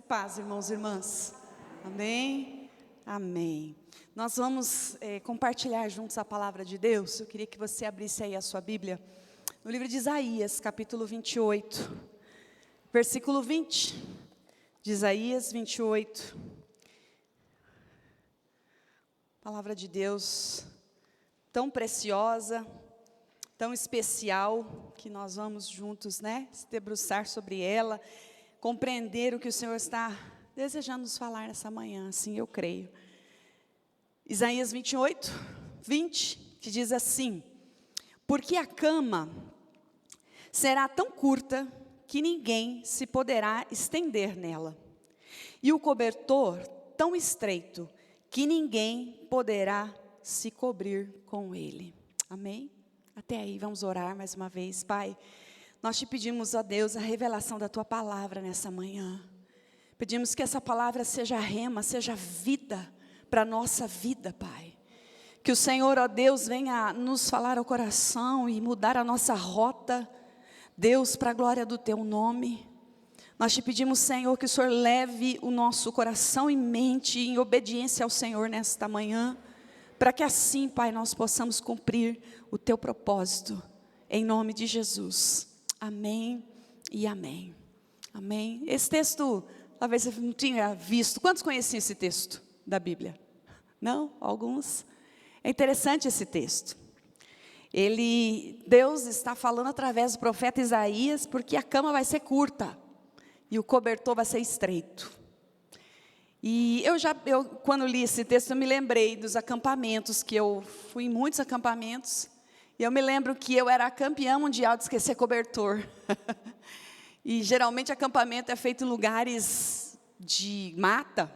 paz, irmãos e irmãs. Amém? Amém. Nós vamos compartilhar juntos a palavra de Deus. Eu queria que você abrisse aí a sua Bíblia no livro de Isaías, capítulo 28, versículo 20. De Isaías 28. Palavra de Deus tão preciosa, tão especial, que nós vamos juntos, se debruçar sobre ela, compreender o que o Senhor está desejando nos falar nessa manhã, assim eu creio. Isaías 28, 20, que diz assim: porque a cama será tão curta que ninguém se poderá estender nela, e o cobertor tão estreito que ninguém poderá se cobrir com ele. Amém? Até aí, vamos orar mais uma vez. Pai, nós te pedimos, ó Deus, a revelação da Tua palavra nessa manhã. Pedimos que essa palavra seja rema, seja vida para a nossa vida, Pai. Que o Senhor, ó Deus, venha nos falar ao coração e mudar a nossa rota, Deus, para a glória do Teu nome. Nós te pedimos, Senhor, que o Senhor leve o nosso coração e mente em obediência ao Senhor nesta manhã, para que assim, Pai, nós possamos cumprir o Teu propósito, em nome de Jesus. Amém e amém. Amém. Esse texto, talvez você não tinha visto. Quantos conheciam esse texto da Bíblia? Não? Alguns? É interessante esse texto. Deus está falando através do profeta Isaías, porque a cama vai ser curta e o cobertor vai ser estreito. E eu quando li esse texto, eu me lembrei dos acampamentos, que eu fui em muitos acampamentos, e eu me lembro que eu era a campeã mundial de esquecer cobertor. E geralmente acampamento é feito em lugares de mata,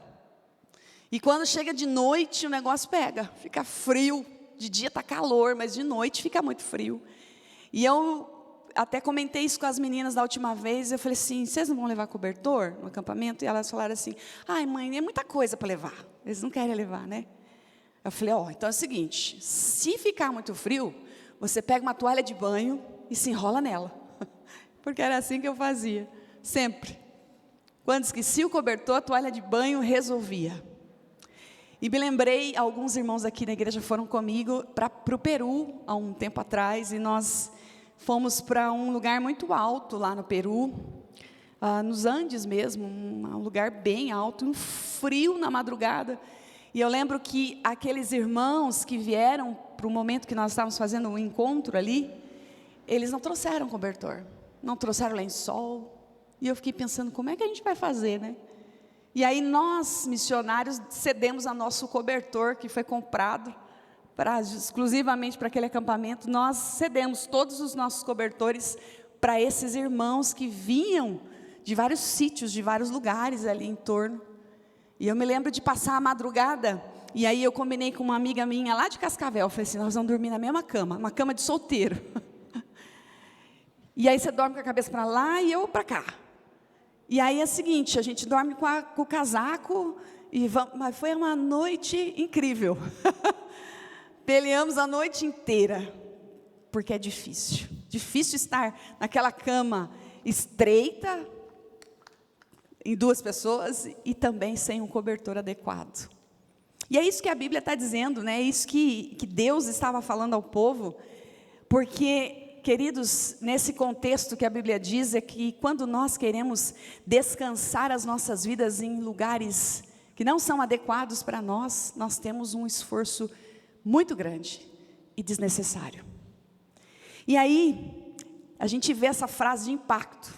e quando chega de noite o negócio pega, fica frio. De dia está calor, mas de noite fica muito frio. E eu até comentei isso com as meninas da última vez. Eu falei assim: vocês não vão levar cobertor no acampamento? E elas falaram assim: ai mãe, é muita coisa para levar. Eles não querem levar, né? Eu falei: então é o seguinte, se ficar muito frio, você pega uma toalha de banho e se enrola nela. Porque era assim que eu fazia, sempre. Quando esquecia o cobertor, a toalha de banho resolvia. E me lembrei, alguns irmãos aqui na igreja foram comigo para o Peru, há um tempo atrás, e nós fomos para um lugar muito alto lá no Peru, nos Andes mesmo, um lugar bem alto, um frio na madrugada. E eu lembro que aqueles irmãos que vieram para o momento que nós estávamos fazendo um encontro ali, eles não trouxeram cobertor, não trouxeram lençol, e eu fiquei pensando, como é que a gente vai fazer, né? E aí nós, missionários, cedemos a nosso cobertor, que foi comprado exclusivamente para aquele acampamento. Nós cedemos todos os nossos cobertores para esses irmãos que vinham de vários sítios, de vários lugares ali em torno. E eu me lembro de passar a madrugada, e aí eu combinei com uma amiga minha lá de Cascavel. Falei assim: nós vamos dormir na mesma cama, uma cama de solteiro. E aí você dorme com a cabeça para lá e eu para cá. E aí é o seguinte, a gente dorme com o casaco, mas foi uma noite incrível. Peleamos a noite inteira, porque é difícil. Difícil estar naquela cama estreita, em duas pessoas, e também sem um cobertor adequado. E é isso que a Bíblia está dizendo, é isso que Deus estava falando ao povo, porque... Queridos, nesse contexto que a Bíblia diz, é que quando nós queremos descansar as nossas vidas em lugares que não são adequados para nós, nós temos um esforço muito grande e desnecessário. E aí, a gente vê essa frase de impacto.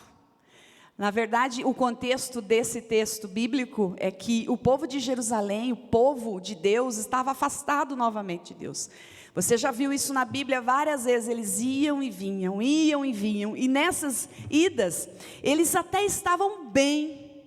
Na verdade, o contexto desse texto bíblico é que o povo de Jerusalém, o povo de Deus, estava afastado novamente de Deus. Você já viu isso na Bíblia várias vezes, eles iam e vinham, e nessas idas, eles até estavam bem.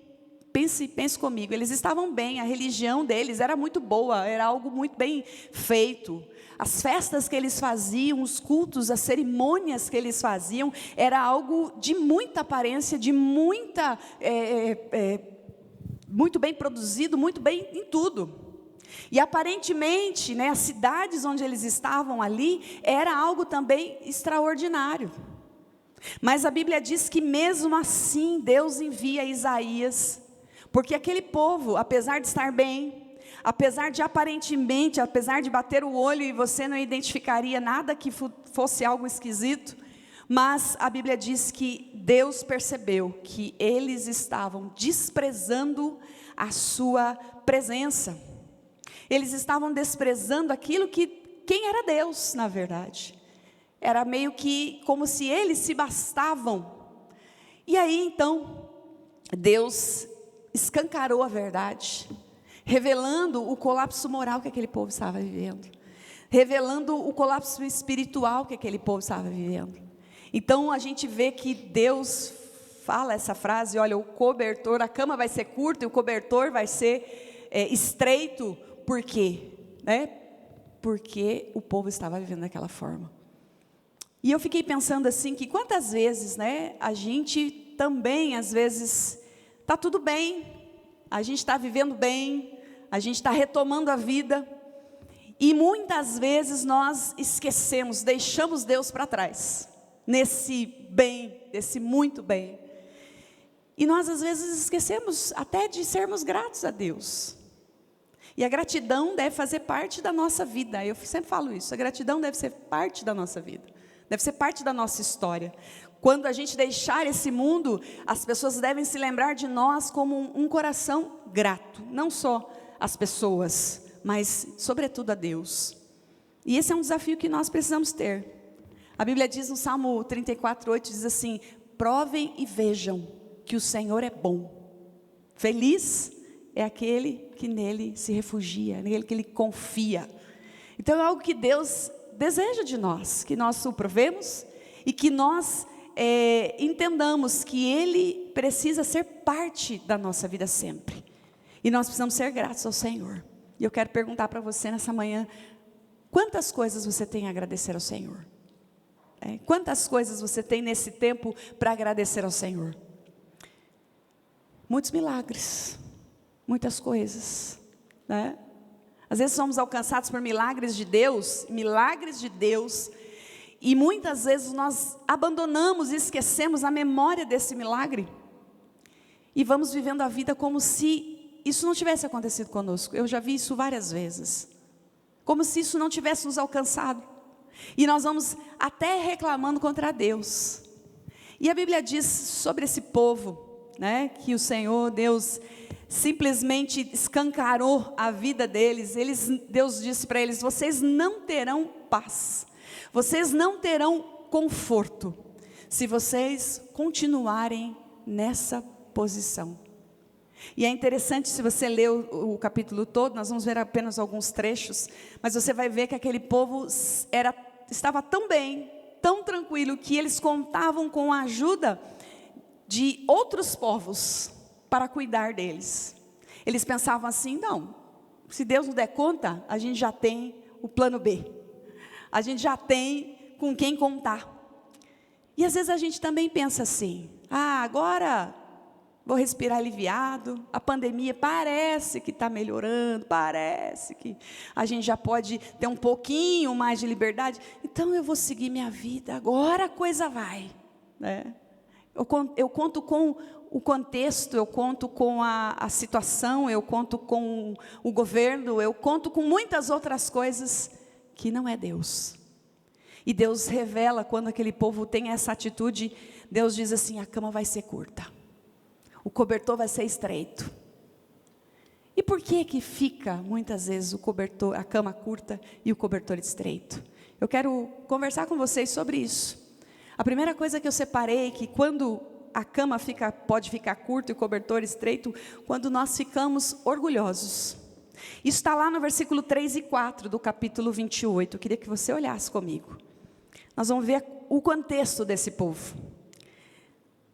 Pense comigo, eles estavam bem, a religião deles era muito boa, era algo muito bem feito. As festas que eles faziam, os cultos, as cerimônias que eles faziam, era algo de muita aparência, de muito bem produzido, muito bem em tudo. E aparentemente, as cidades onde eles estavam ali, era algo também extraordinário. Mas a Bíblia diz que mesmo assim, Deus envia Isaías Porque aquele povo, apesar de estar bem, apesar de aparentemente, apesar de bater o olho e você não identificaria nada que fosse algo esquisito, mas a Bíblia diz que Deus percebeu que eles estavam desprezando a sua presença. Eles estavam desprezando aquilo que, quem era Deus, na verdade. Era meio que como se eles se bastavam. E aí então, Deus escancarou a verdade, revelando o colapso moral que aquele povo estava vivendo, revelando o colapso espiritual que aquele povo estava vivendo. Então a gente vê que Deus fala essa frase, olha, o cobertor, a cama vai ser curta e o cobertor vai ser estreito. Por quê? Porque o povo estava vivendo daquela forma. E eu fiquei pensando assim, que quantas vezes, a gente também, às vezes, está tudo bem, a gente está vivendo bem, a gente está retomando a vida, e muitas vezes nós esquecemos, deixamos Deus para trás, nesse bem, desse muito bem, e nós às vezes esquecemos até de sermos gratos a Deus, e a gratidão deve fazer parte da nossa vida, eu sempre falo isso, a gratidão deve ser parte da nossa vida, deve ser parte da nossa história. Quando a gente deixar esse mundo, as pessoas devem se lembrar de nós como um coração grato, não só às pessoas, mas sobretudo a Deus. E esse é um desafio que nós precisamos ter. A Bíblia diz no Salmo 34:8, diz assim: provem e vejam que o Senhor é bom. Feliz é aquele que nele se refugia, nele que ele confia. Então é algo que Deus deseja de nós, que nós o provemos e que nós entendamos que Ele precisa ser parte da nossa vida sempre. E nós precisamos ser gratos ao Senhor. E eu quero perguntar para você nessa manhã, quantas coisas você tem a agradecer ao Senhor? Quantas coisas você tem nesse tempo para agradecer ao Senhor? Muitos milagres, muitas coisas, Às vezes somos alcançados por milagres de Deus, e muitas vezes nós abandonamos e esquecemos a memória desse milagre, e vamos vivendo a vida como se isso não tivesse acontecido conosco. Eu já vi isso várias vezes, como se isso não tivesse nos alcançado, e nós vamos até reclamando contra Deus. E a Bíblia diz sobre esse povo, que o Senhor Deus simplesmente escancarou a vida deles. Deus disse para eles: vocês não terão paz, vocês não terão conforto, se vocês continuarem nessa posição. E é interessante, se você ler o capítulo todo, nós vamos ver apenas alguns trechos, mas você vai ver que aquele povo estava tão bem, tão tranquilo, que eles contavam com a ajuda de outros povos para cuidar deles. Eles pensavam assim: não, se Deus não der conta, a gente já tem o plano B, a gente já tem com quem contar. E às vezes a gente também pensa assim: agora vou respirar aliviado, a pandemia parece que está melhorando, parece que a gente já pode ter um pouquinho mais de liberdade, então eu vou seguir minha vida, agora a coisa vai, Eu conto com o contexto, eu conto com a situação, eu conto com o governo, eu conto com muitas outras coisas que não é Deus. E Deus revela, quando aquele povo tem essa atitude, Deus diz assim: a cama vai ser curta, o cobertor vai ser estreito. E por que fica muitas vezes a cama curta e o cobertor estreito? Eu quero conversar com vocês sobre isso. A primeira coisa que eu separei, que quando a cama pode ficar curta e o cobertor estreito, quando nós ficamos orgulhosos. Isso está lá no versículo 3 e 4 do capítulo 28, eu queria que você olhasse comigo. Nós vamos ver o contexto desse povo.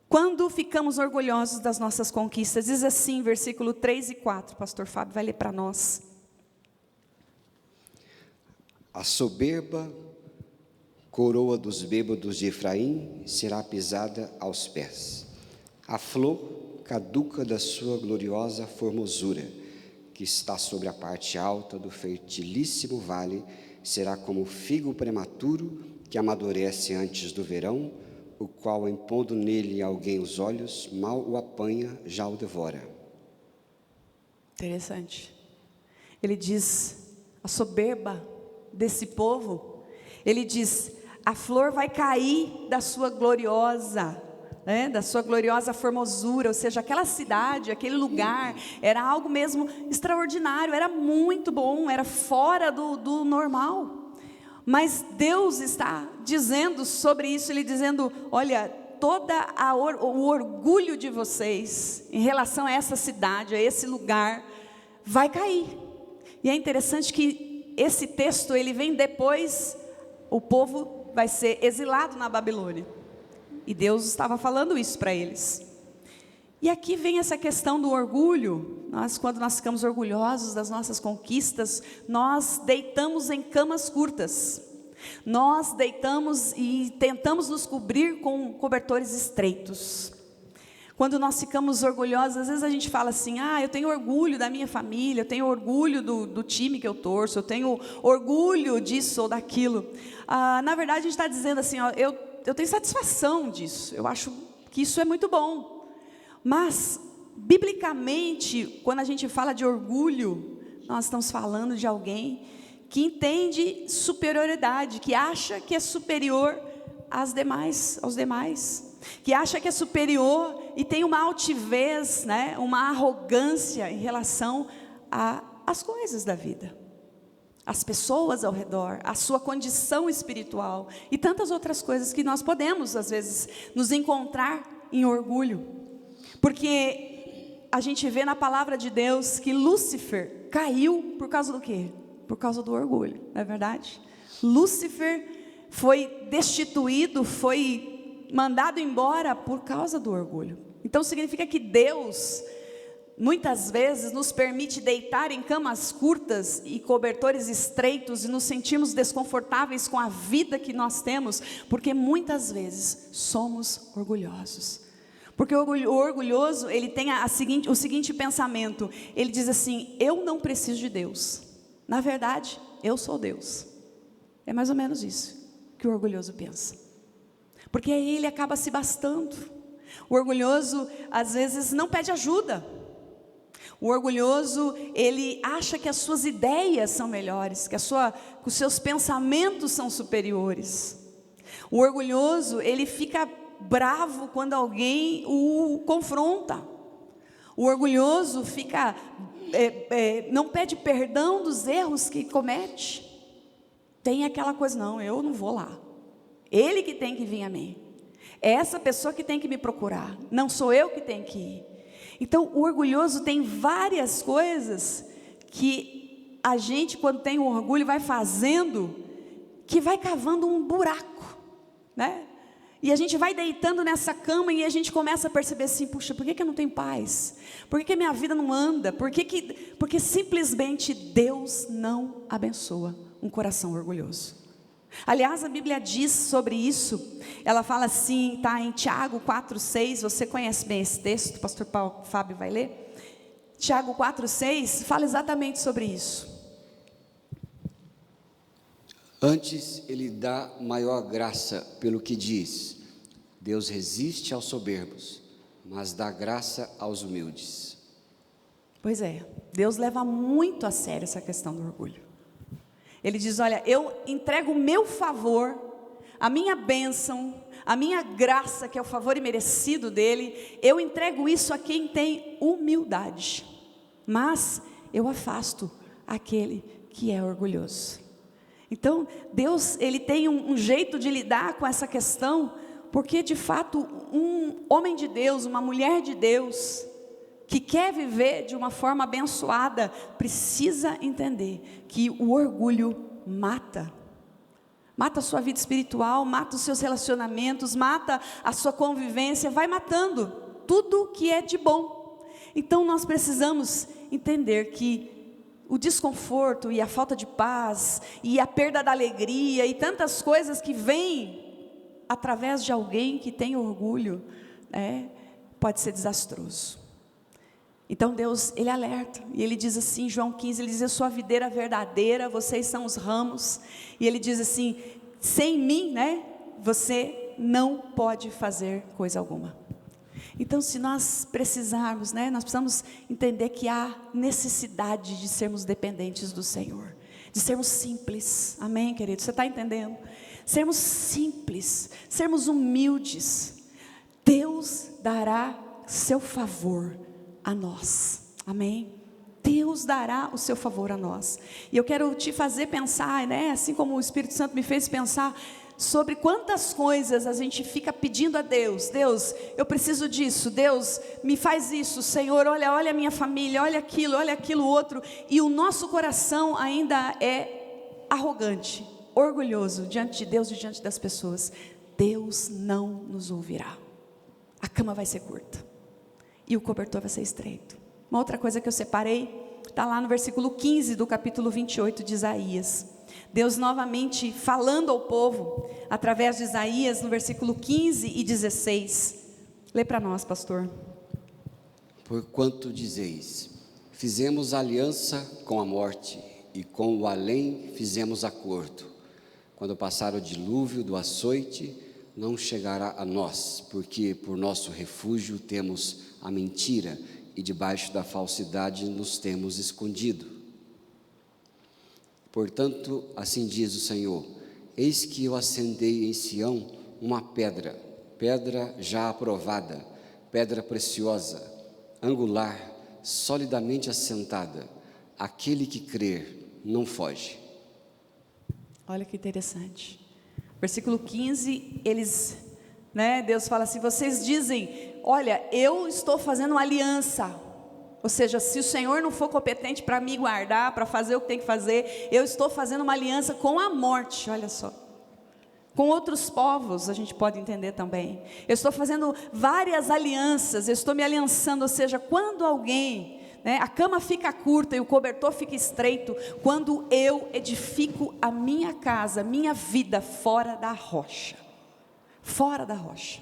Quando ficamos orgulhosos das nossas conquistas, diz assim, versículo 3 e 4, pastor Fábio vai ler para nós. A soberba coroa dos bêbados de Efraim será pisada aos pés. A flor caduca da sua gloriosa formosura, que está sobre a parte alta do fertilíssimo vale, será como o figo prematuro que amadurece antes do verão, o qual, impondo nele alguém os olhos, mal o apanha, já o devora. Interessante. Ele diz, a soberba desse povo, ele diz, a flor vai cair da sua gloriosa, da sua gloriosa formosura, ou seja, aquela cidade, aquele lugar, era algo mesmo extraordinário, era muito bom, era fora do normal. Mas Deus está dizendo sobre isso, Ele dizendo, olha, o orgulho de vocês, em relação a essa cidade, a esse lugar, vai cair. E é interessante que esse texto, ele vem depois, o povo vai ser exilado na Babilônia. E Deus estava falando isso para eles. E aqui vem essa questão do orgulho. Quando nós ficamos orgulhosos das nossas conquistas, nós deitamos em camas curtas. Nós deitamos e tentamos nos cobrir com cobertores estreitos. Quando nós ficamos orgulhosos, às vezes a gente fala assim, eu tenho orgulho da minha família, eu tenho orgulho do time que eu torço, eu tenho orgulho disso ou daquilo. Na verdade a gente está dizendo assim, eu tenho satisfação disso, eu acho que isso é muito bom. Mas, biblicamente, quando a gente fala de orgulho, nós estamos falando de alguém que entende superioridade, que acha que é superior aos demais, que acha que é superior e tem uma altivez, uma arrogância em relação às coisas da vida, as pessoas ao redor, a sua condição espiritual e tantas outras coisas que nós podemos, às vezes, nos encontrar em orgulho. Porque a gente vê na palavra de Deus que Lúcifer caiu por causa do quê? Por causa do orgulho, não é verdade? Lúcifer foi destituído, foi mandado embora por causa do orgulho. Então significa que Deus, muitas vezes, nos permite deitar em camas curtas e cobertores estreitos e nos sentirmos desconfortáveis com a vida que nós temos, porque muitas vezes somos orgulhosos. Porque o orgulhoso, ele tem o seguinte pensamento, ele diz assim, eu não preciso de Deus, na verdade, eu sou Deus. É mais ou menos isso que o orgulhoso pensa, porque aí ele acaba se bastando. O orgulhoso, às vezes, não pede ajuda. O orgulhoso, ele acha que as suas ideias são melhores, que os seus pensamentos são superiores. O orgulhoso, ele fica bravo quando alguém o confronta. O orgulhoso não pede perdão dos erros que comete. Tem aquela coisa, não, eu não vou lá. Ele que tem que vir a mim. É essa pessoa que tem que me procurar. Não sou eu que tenho que ir. Então, o orgulhoso tem várias coisas que a gente, quando tem o orgulho, vai fazendo, que vai cavando um buraco, E a gente vai deitando nessa cama e a gente começa a perceber assim, puxa, por que eu não tenho paz? Por que a minha vida não anda? Porque simplesmente Deus não abençoa um coração orgulhoso. Aliás, a Bíblia diz sobre isso, ela fala assim, está em Tiago 4,6, você conhece bem esse texto, o pastor Fábio vai ler? Tiago 4,6 fala exatamente sobre isso. Antes ele dá maior graça pelo que diz, Deus resiste aos soberbos, mas dá graça aos humildes. Pois é, Deus leva muito a sério essa questão do orgulho. Ele diz, olha, eu entrego o meu favor, a minha bênção, a minha graça, que é o favor imerecido dele, eu entrego isso a quem tem humildade, mas eu afasto aquele que é orgulhoso. Então, Deus, ele tem um jeito de lidar com essa questão, porque de fato, um homem de Deus, uma mulher de Deus, que quer viver de uma forma abençoada, precisa entender que o orgulho mata a sua vida espiritual, mata os seus relacionamentos, mata a sua convivência, vai matando tudo que é de bom. Então nós precisamos entender que o desconforto e a falta de paz e a perda da alegria e tantas coisas que vêm através de alguém que tem orgulho, pode ser desastroso. Então Deus, ele alerta, e ele diz assim, João 15, ele diz, eu sou a videira verdadeira, vocês são os ramos, e ele diz assim, sem mim, você não pode fazer coisa alguma. Então, se nós precisarmos, nós precisamos entender que há necessidade de sermos dependentes do Senhor, de sermos simples, amém, querido? Você está entendendo? Sermos simples, sermos humildes. Deus dará seu favor a nós, amém? Deus dará o seu favor a nós. E eu quero te fazer pensar, assim como o Espírito Santo me fez pensar, sobre quantas coisas a gente fica pedindo a Deus. Deus, eu preciso disso. Deus, me faz isso. Senhor, olha a minha família, olha aquilo outro. E o nosso coração ainda é arrogante, orgulhoso diante de Deus e diante das pessoas. Deus não nos ouvirá. A cama vai ser curta e o cobertor vai ser estreito. Uma outra coisa que eu separei está lá no versículo 15 do capítulo 28 de Isaías. Deus novamente falando ao povo, através de Isaías, no versículo 15 e 16. Lê para nós, pastor. Porquanto dizeis, fizemos aliança com a morte, e com o além fizemos acordo. Quando passar o dilúvio do açoite, não chegará a nós, porque por nosso refúgio temos a mentira, e debaixo da falsidade nos temos escondido. Portanto, assim diz o Senhor, eis que eu acendei em Sião uma pedra, pedra já aprovada, pedra preciosa, angular, solidamente assentada. Aquele que crer não foge. Olha que interessante. Versículo 15, Deus fala assim, vocês dizem, olha, eu estou fazendo uma aliança. Ou seja, se o Senhor não for competente para me guardar, para fazer o que tem que fazer, eu estou fazendo uma aliança com a morte, olha só. Com outros povos, a gente pode entender também. Eu estou fazendo várias alianças, eu estou me aliançando, ou seja, quando alguém, a cama fica curta e o cobertor fica estreito, quando eu edifico a minha casa, minha vida fora da rocha. Fora da rocha.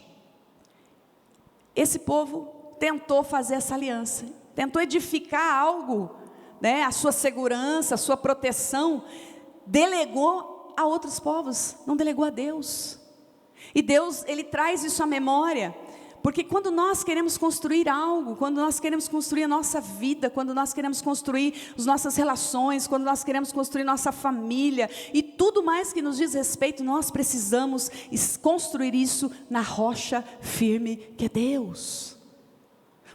Esse povo tentou fazer essa aliança, tentou edificar algo, a sua segurança, a sua proteção, delegou a outros povos, não delegou a Deus. E Deus, Ele traz isso à memória, porque quando nós queremos construir algo, quando nós queremos construir a nossa vida, quando nós queremos construir as nossas relações, quando nós queremos construir nossa família, e tudo mais que nos diz respeito, nós precisamos construir isso na rocha firme que é Deus.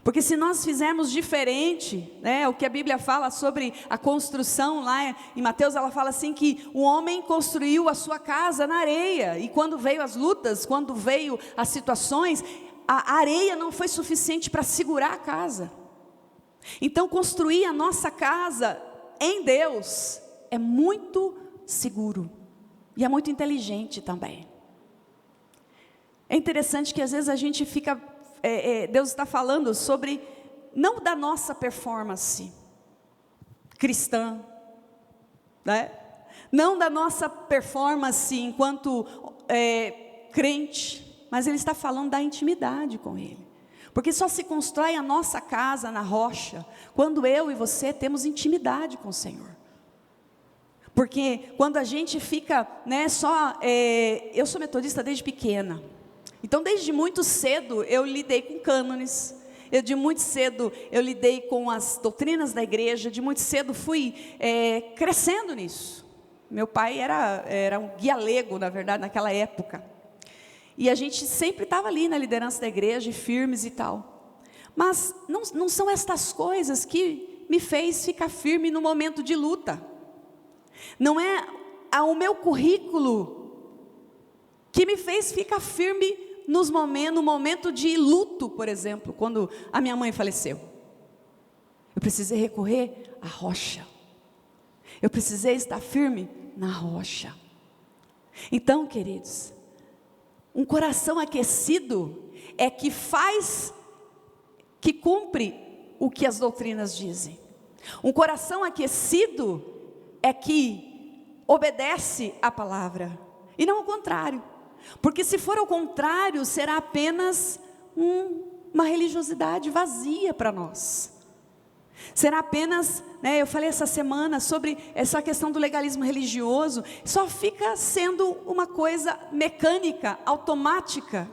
Porque se nós fizermos diferente, o que a Bíblia fala sobre a construção lá em Mateus, ela fala assim que o homem construiu a sua casa na areia, e quando veio as lutas, quando veio as situações, a areia não foi suficiente para segurar a casa. Então construir a nossa casa em Deus é muito seguro, e é muito inteligente também. É interessante que às vezes a gente fica... Deus está falando sobre, não da nossa performance cristã, não da nossa performance enquanto crente, mas Ele está falando da intimidade com Ele, porque só se constrói a nossa casa na rocha, quando eu e você temos intimidade com o Senhor. Porque quando a gente fica, eu sou metodista desde pequena, então desde muito cedo eu lidei com cânones, de muito cedo eu lidei com as doutrinas da igreja, de muito cedo fui crescendo nisso. Meu pai era um guia-lego, na verdade, naquela época, e a gente sempre estava ali na liderança da igreja, firmes e tal, mas não são estas coisas que me fez ficar firme no momento de luta, não é o meu currículo que me fez ficar firme no momento de luto, por exemplo, quando a minha mãe faleceu. Eu precisei recorrer à rocha. Eu precisei estar firme na rocha. Então, queridos, um coração aquecido é que cumpre o que as doutrinas dizem. Um coração aquecido é que obedece à palavra, e não o contrário. Porque se for ao contrário, será apenas uma religiosidade vazia para nós. Será apenas, eu falei essa semana sobre essa questão do legalismo religioso, só fica sendo uma coisa mecânica, automática.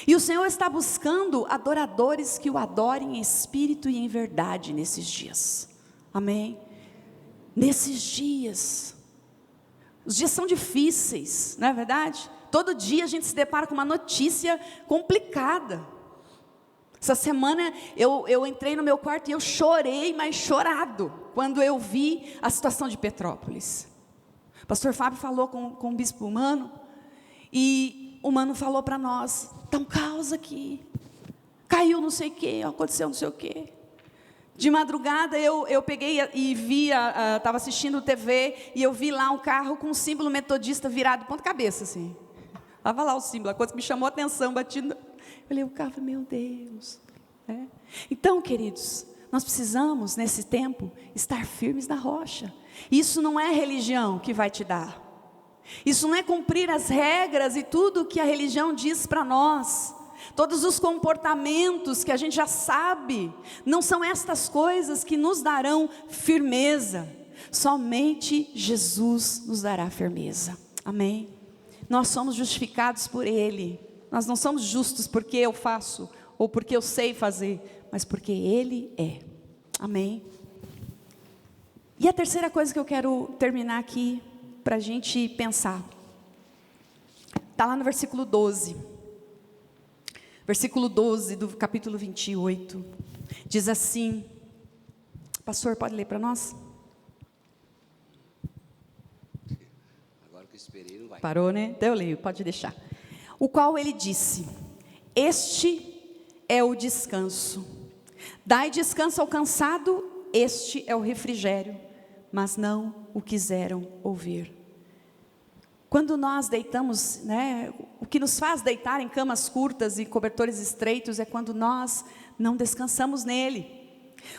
E o Senhor está buscando adoradores que o adorem em espírito e em verdade nesses dias. Amém? Nesses dias. Os dias são difíceis, não é verdade? Todo dia a gente se depara com uma notícia complicada. Essa semana eu entrei no meu quarto e eu chorei, mas chorado, quando eu vi a situação de Petrópolis. O pastor Fábio falou com o bispo Mano, e o Mano falou para nós: está um caos aqui, caiu não sei o que, aconteceu não sei o que. De madrugada eu peguei e vi, estava assistindo TV, e eu vi lá um carro com um símbolo metodista virado ponta cabeça, assim. Estava lá o símbolo, a coisa que me chamou a atenção, batido. Eu olhei o carro, meu Deus. Então, queridos, nós precisamos, nesse tempo, estar firmes na rocha. Isso não é religião que vai te dar. Isso não é cumprir as regras e tudo que a religião diz para nós. Todos os comportamentos que a gente já sabe, não são estas coisas que nos darão firmeza. Somente Jesus nos dará firmeza. Amém? Nós somos justificados por Ele. Nós não somos justos porque eu faço ou porque eu sei fazer, mas porque Ele é. Amém? E a terceira coisa que eu quero terminar aqui, para a gente pensar, está lá no versículo 12. Versículo 12 do capítulo 28. Diz assim, pastor, pode ler para nós? Agora que eu esperei, não vai. Parou, né? Então eu leio, pode deixar. O qual ele disse: este é o descanso. Dai descanso ao cansado, este é o refrigério. Mas não o quiseram ouvir. Quando nós deitamos, o que nos faz deitar em camas curtas e cobertores estreitos é quando nós não descansamos nele.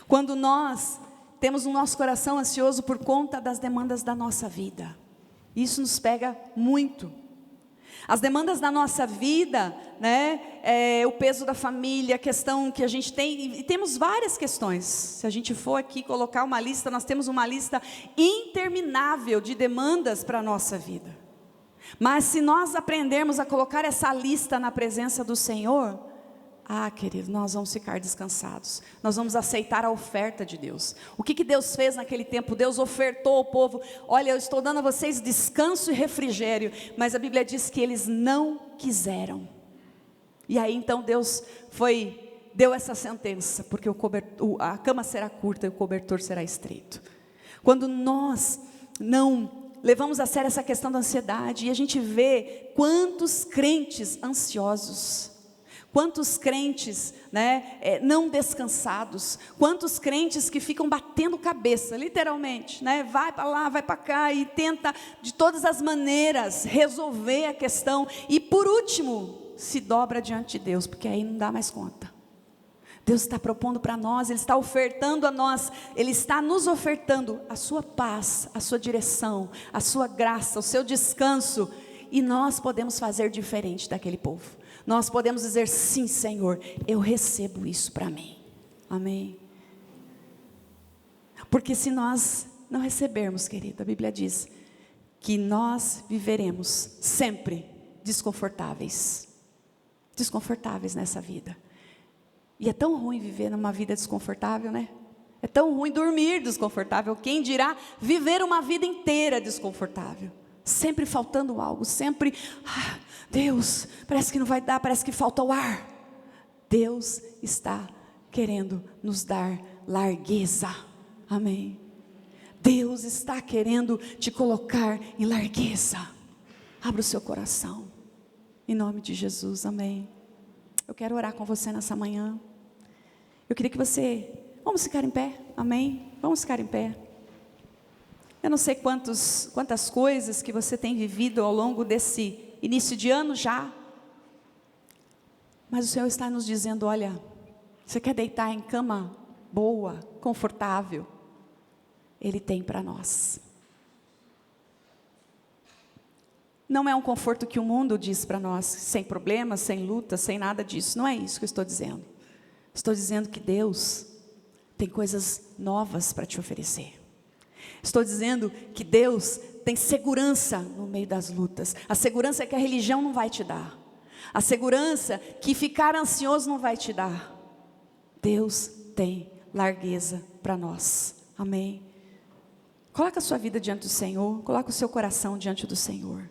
Quando nós temos o nosso coração ansioso por conta das demandas da nossa vida. Isso nos pega muito. As demandas da nossa vida, o peso da família, a questão que a gente tem, e temos várias questões. Se a gente for aqui colocar uma lista, nós temos uma lista interminável de demandas para a nossa vida. Mas se nós aprendermos a colocar essa lista na presença do Senhor, querido, nós vamos ficar descansados. Nós vamos aceitar a oferta de Deus. O que Deus fez naquele tempo? Deus ofertou ao povo: olha, eu estou dando a vocês descanso e refrigério. Mas a Bíblia diz que eles não quiseram. E aí então Deus deu essa sentença, porque a cama será curta e o cobertor será estreito. Quando nós não levamos a sério essa questão da ansiedade, e a gente vê quantos crentes ansiosos, quantos crentes não descansados, quantos crentes que ficam batendo cabeça, literalmente, vai para lá, vai para cá, e tenta de todas as maneiras resolver a questão, e por último, se dobra diante de Deus, porque aí não dá mais conta. Deus está propondo para nós, Ele está ofertando a nós, Ele está nos ofertando a sua paz, a sua direção, a sua graça, o seu descanso, e nós podemos fazer diferente daquele povo. Nós podemos dizer: sim, Senhor, eu recebo isso para mim. Amém? Porque se nós não recebermos, querido, a Bíblia diz que nós viveremos sempre desconfortáveis nessa vida. E é tão ruim viver numa vida desconfortável, É tão ruim dormir desconfortável. Quem dirá viver uma vida inteira desconfortável? Sempre faltando algo, sempre, Deus, parece que não vai dar, parece que falta o ar. Deus está querendo nos dar largueza. Amém? Deus está querendo te colocar em largueza. Abra o seu coração, em nome de Jesus, amém. Eu quero orar com você nessa manhã. Eu queria que vamos ficar em pé, amém? Vamos ficar em pé. Eu não sei quantas coisas que você tem vivido ao longo desse início de ano já, mas o Senhor está nos dizendo: olha, você quer deitar em cama boa, confortável? Ele tem para nós. Não é um conforto que o mundo diz para nós, sem problemas, sem luta, sem nada disso. Não é isso que eu estou dizendo. Estou dizendo que Deus tem coisas novas para te oferecer. Estou dizendo que Deus tem segurança no meio das lutas. A segurança é que a religião não vai te dar. A segurança que ficar ansioso não vai te dar. Deus tem largueza para nós. Amém. Coloca a sua vida diante do Senhor. Coloca o seu coração diante do Senhor.